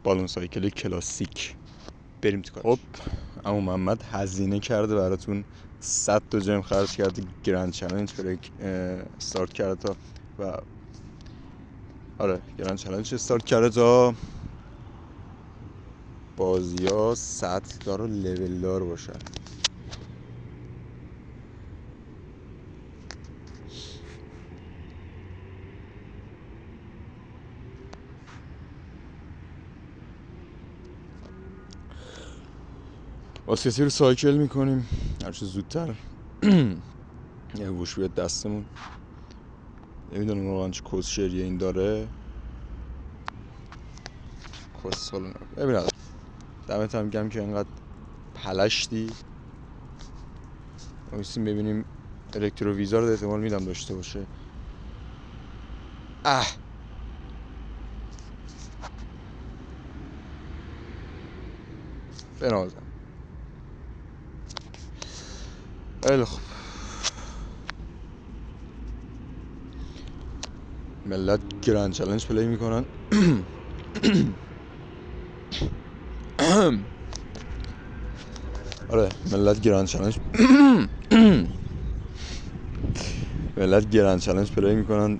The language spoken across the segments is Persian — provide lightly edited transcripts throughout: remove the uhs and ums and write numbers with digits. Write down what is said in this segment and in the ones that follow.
بالون سایکل کلاسیک. بریم تو کارش. خب اما محمد هزینه کرده براتون 100 تا جیم خرج کرده، گرند چالش برای استارت کرده تا و آره گرند چالش استارت کرده تا بازی‌ها سطح دار و لول دار باشن. واسه رو سایکل میکنیم هرچه زودتر. یه گوش بیاد دستمون. نمیدونم واقعا چه کس شریه این داره. کس سالونه ببینم. دمت هم گم که اینقدر پلشتی. میسیم ببینیم الکتروویزا رو احتمال میدم داشته باشه. بنازم. خیلی خوب. ملت گرند چالش پلی میکنن. آره ملت گرند چالش پلی میکنن.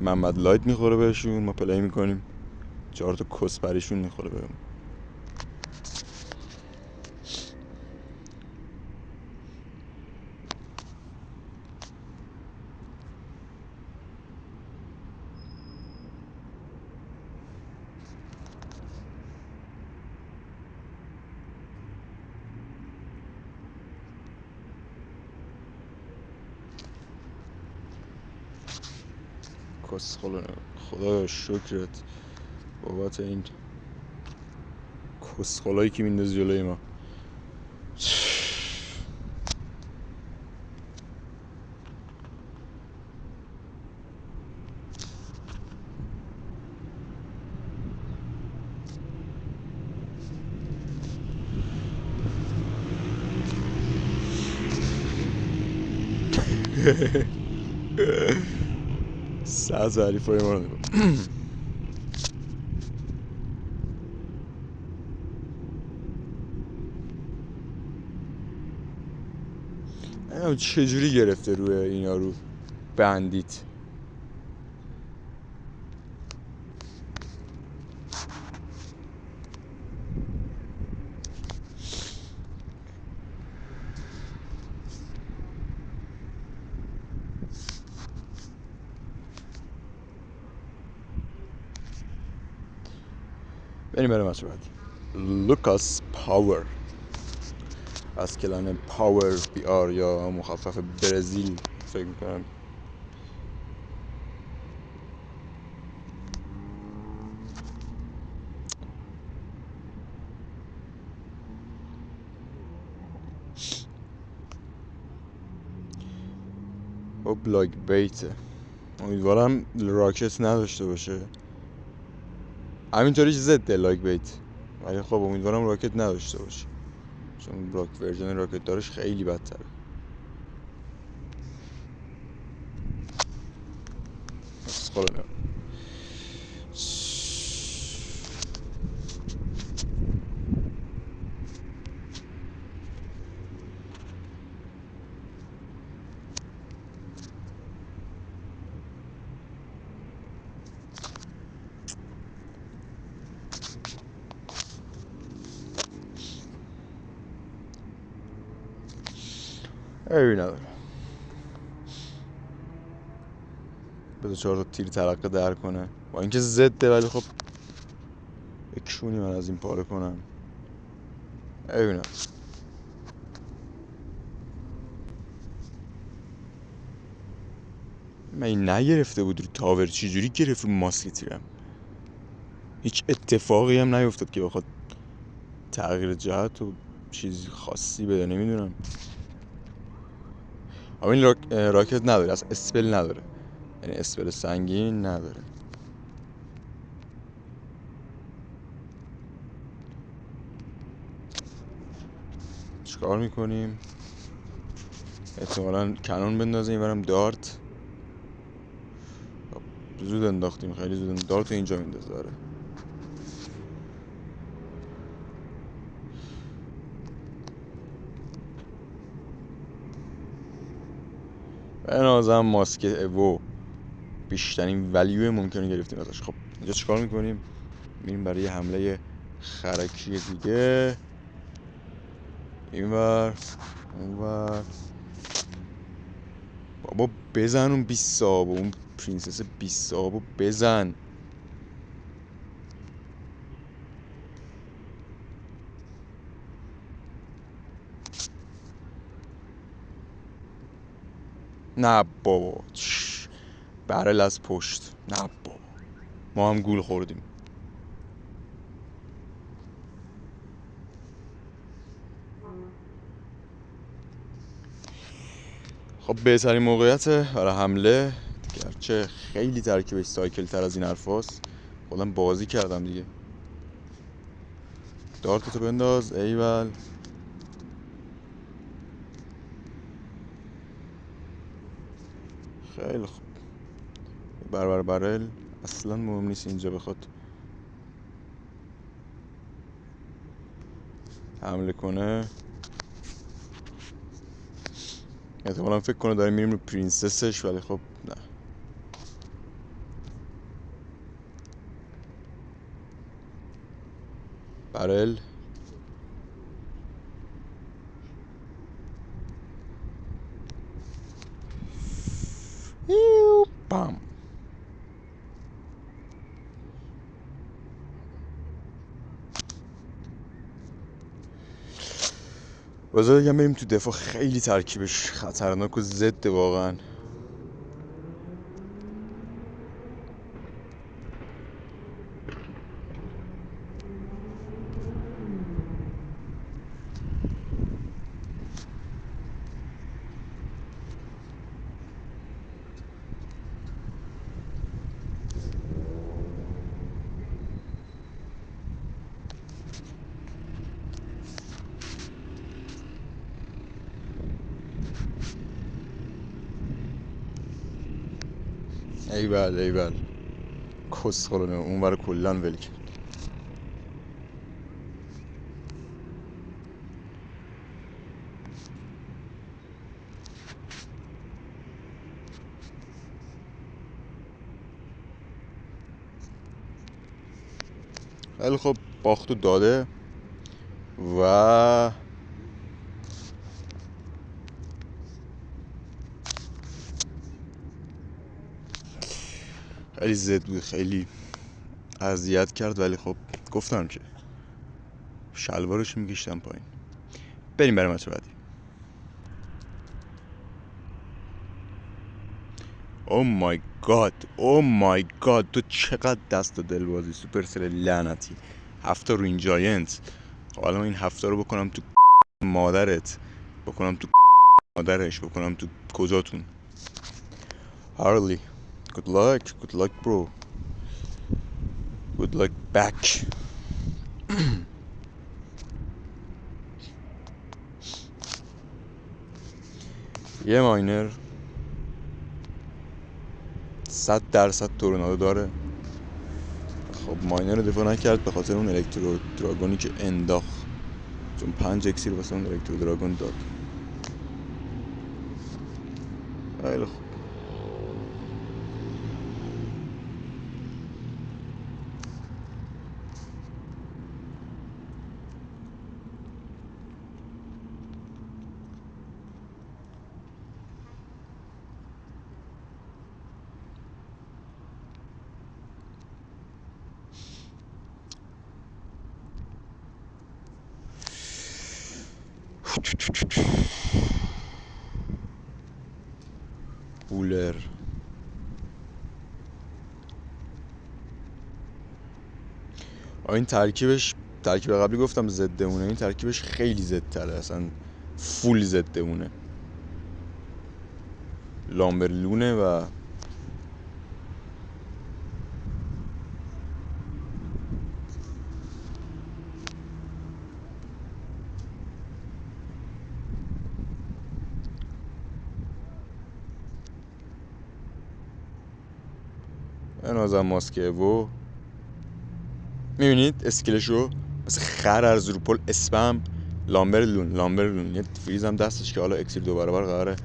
محمد لایت میخوره بهشون، ما پلی میکنیم 4 تا کس پریشون میخوره بهمون. کسخلونه. خدا شکرت بابت این کسخلایی که میندازی جلوی ما. ساز حریفای ما رو نگاه. چجوری گرفته روی اینا رو بندیت. بریم بچه بعدی. لوکاس پاور از کلان پاور بی آر یا مخفف برزیل فکر میکنم. و بلاک بیته. امیدوارم راکت نداشته باشه. همینطوری ضد لاک بیت، ولی خب امیدوارم راکت نداشته باشه چون ورژن راکت دارش خیلی بدتره. خلاص ایوی نداره. بذار 4 تا تیر ترقه در کنه با اینکه زده، ولی خب بکشونی من از این پاره کنم. ایوی نداره. من این نگرفته بود رو تاور، چی جوری گرفت رو ماسک تیرم؟ هیچ اتفاقی هم نیفتاد که بخواد تغییر جهت و چیزی خاصی بده. نمیدونم. اما این راکت نداره، اصلا اسپل نداره، یعنی اسپل سنگین نداره. چیکار میکنیم؟ احتمالاً کنون بندازه، این برم دارت. زود انداختیم، خیلی زود. دارت اینجا میندازه. داره به نظرم ماسک ایوو بیشترین ولیو ممکنه گرفتیم ازش. خب اینجا چیکار میکنیم؟ میریم برای یه حمله خرکی دیگه. اینور اونور. بابا بزن اون 20 صاحب، اون پرنسس 20 صاحب بزن. نه بابا برل از پشت. نه بابا ما هم گول خوردیم. خب بهترین موقعیت برای حمله، گرچه خیلی ترکیبش سایکل تر از این حرفاست، خودم بازی کردم دیگه. دارتتو بنداز. ایول خیلی خوب. برابر برل اصلا مهم نیست اینجا بخواد حمله کنه. احتمالا فکر کنه داریم میریم رو پرنسسش، ولی خب نه. برل بام. بذار بگم بریم تو دفاع. خیلی ترکیبش خطرناک و ضد واقعا. ایول کسخلونه اون برای کلن ولی کرد. ولی خب باختو داده و خیلی زد بود، خیلی اذیت کرد. ولی خب گفتم که شلوارش میکشتم پایین. بریم برای مچه بعدی. او مای گاد تو چقدر دست و دل بازی سوپرسل لعنتی. 7 رو این جاینت. حالا این 7 رو بکنم تو مادرت، بکنم تو مادرش، بکنم تو کجاتون. هارلی good luck bro, good luck back. یه ماینر 100% تورنادو داره. خب ماینر رو دفاع نکرد به خاطر اون الکترو دراگونی که انداخت، چون 5 اکسیر واسه اون الکترو دراگون داد. خیلی خوب. بولر این ترکیبش، ترکیب قبلی گفتم ضدمونه، این ترکیبش خیلی ضدتره، اصلا فول ضدمونه. لامبرلونه و بنازم ماسکه و میبینید اسکلشو مثل خر از رو پل اسپم لامبرلون یه فریز هم دستش که حالا اکسیر 2 برابر قراره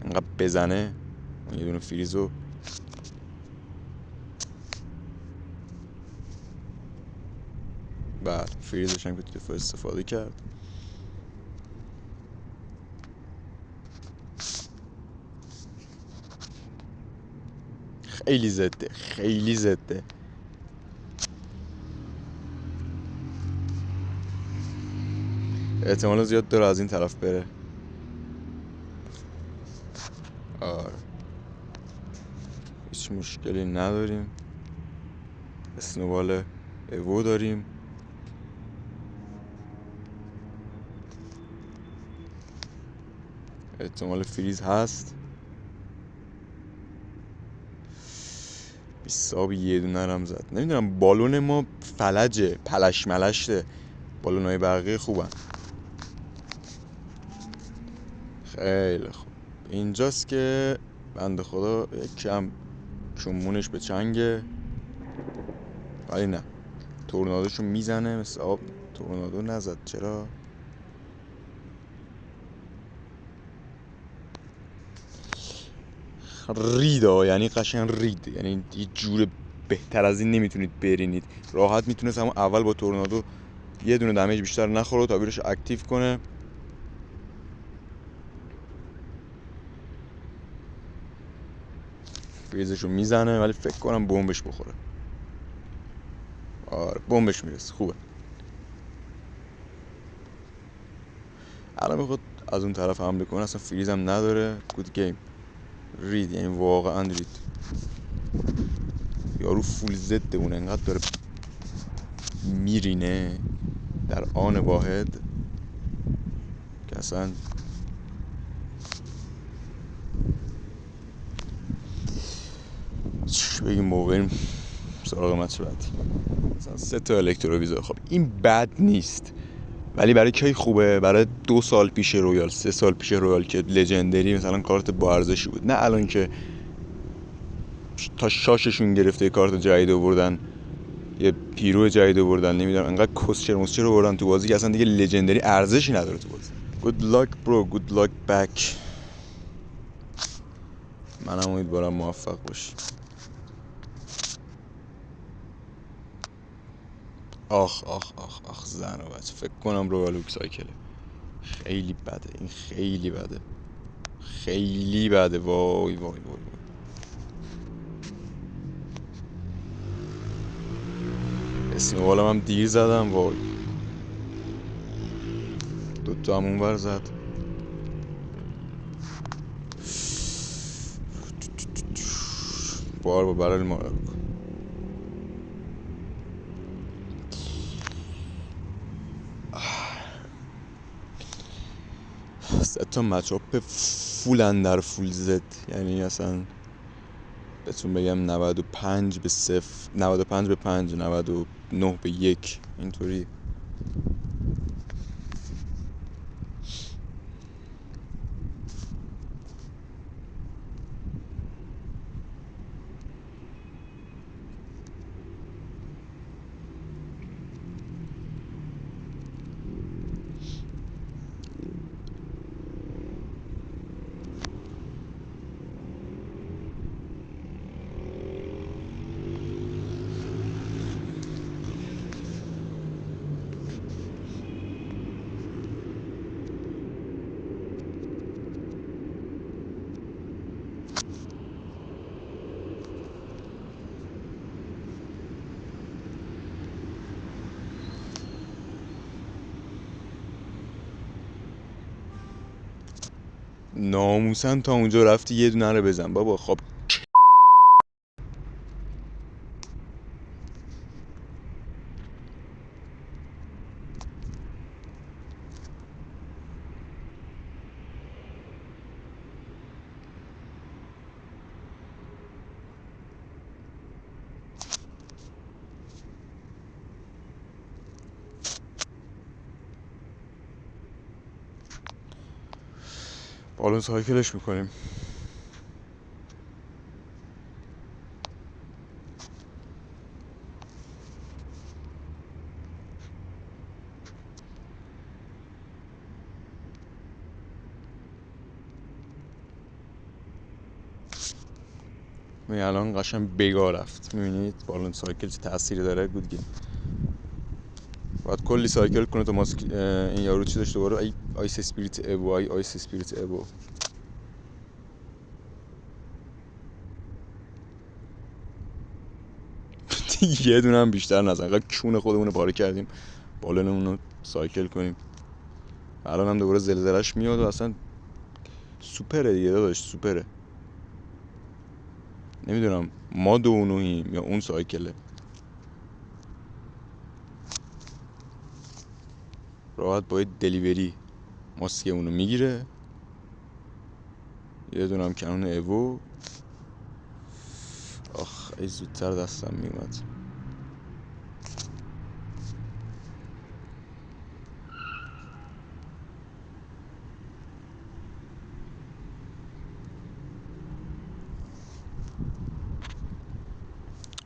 اینقدر بزنه. یه دونه فریزو بعد فریزش هم که تو دفاع استفاده کرد. خیلی زده احتمال زیاد داره از این طرف بره. آره هیچ مشکلی نداریم. اسنوبال ایوو داریم. احتمال فریز هست. بیساب یه دونه رم زد. نمیدونم بالون ما فلجه پلش ملشته. بالون های بقیه خوبن. خیلی خوب. اینجاست که بنده خدا کم چونمونش به چنگه ولی نه تورنادوشو میزنه مثل آب. تورنادو نزد چرا؟ ریدا یعنی قشنگ رید، یعنی یه جور بهتر از این نمیتونید برینید. راحت میتونست همون اول با تورنادو یه دونه دمیج بیشتر نخوره تا بیرش اکتیو کنه. فریزشو میزنه ولی فکر کنم بمبش بخوره. آره بمبش میرسه. خوبه. الان میخواد از اون طرف حمله کنه. اصلا فریز هم نداره. گود گیم. رید یعنی واقعا رید. یارو فول زده اون انقدر داره میرینه در آن واحد که اصلا چی بگیم بریم سراغ مچ بعدی. مثلا 3 تا الکتروویزور. خب این بد نیست ولی برای کی خوبه؟ برای 2 سال پیش رویال، 3 سال پیش رویال که لژندری مثلا کارت با ارزشی بود. نه الان که تا شاششون گرفته کارت جدید آوردن، یه پیرو جدید آوردن، نمیدونم انقدر کسچر آوردن تو بازی که اصلا دیگه لژندری ارزشی نداره تو بازی. good luck bro, good luck back. منم امیدوارم موفق باشی. آخ آخ آخ آخ زن و بچه فکر کنم رویال سایکله. خیلی بده این، خیلی بده، خیلی بده. وای وای وای وای. اسنوبالم هم دیر زدم. وای دوتا هم اونور زد. بار با برل ماره بکن. سه تا مچاپ فولن در فول زد، یعنی اصلا بهتون بگم 95 به 0، 95 به 5، 99 به 1 اینطوری. ناموسن تا اونجا رفتی یه دونه رو بزن بابا. خب بالون سایکلش میکنیم. الان قشنگ بگاه رفت. میبینید بالون سایکل چه تأثیری داره. گودگیم باید کلی سایکل کنه تا ماسک این یارو چی داشت دوباره آیس اسپریت ابو آیس اسپریت ابو. یه دونه هم بیشتر نزن. انقدر کون خودمون رو پاره کردیم بالونمون رو سایکل کنیم. الان هم دوباره زلزله‌اش میاد و اصلا سوپره دیگه داداش، سوپره. نمیدونم ما دونوییم یا اون سایکله. راحت باید دلیوری ماسک اونو میگیره. یه دونه هم کنون ایوو. آخ ای زودتر دستم میومد.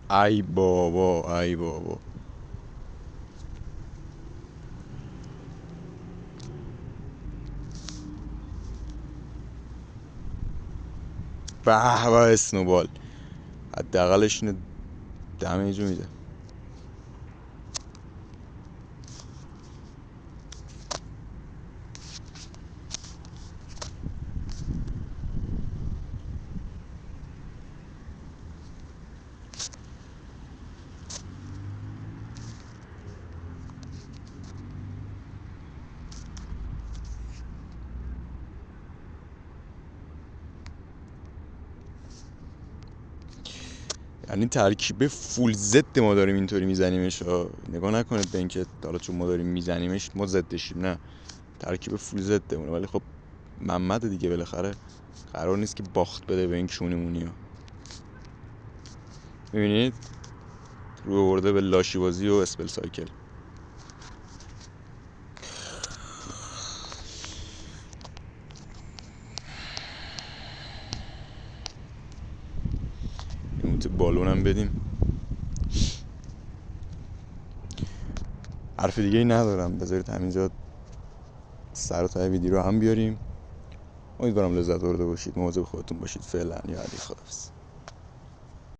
ای بابا ای بابا. به به اسنوبال حداقلش اینه دمیجو میده. یعنی ترکیب فول زد ما داریم اینطوری میزنیمش. نگاه نکنید به اینکه حالا چون ما داریم میزنیمش ما زدشیم، نه، ترکیب فول زدمونه. ولی خب محمد دیگه بالاخره قرار نیست که باخت بده به این کونمونیا. میبینید رو برده به لاشی بازی و اسپل سایکل. بالونم بدیم. حرف دیگه ای ندارم. بذارید همینجا سر و ته ویدیو رو هم بیاریم. امیدوارم لذت برده باشید. مواظب خودتون باشید. فعلا یا علی خداحافظ.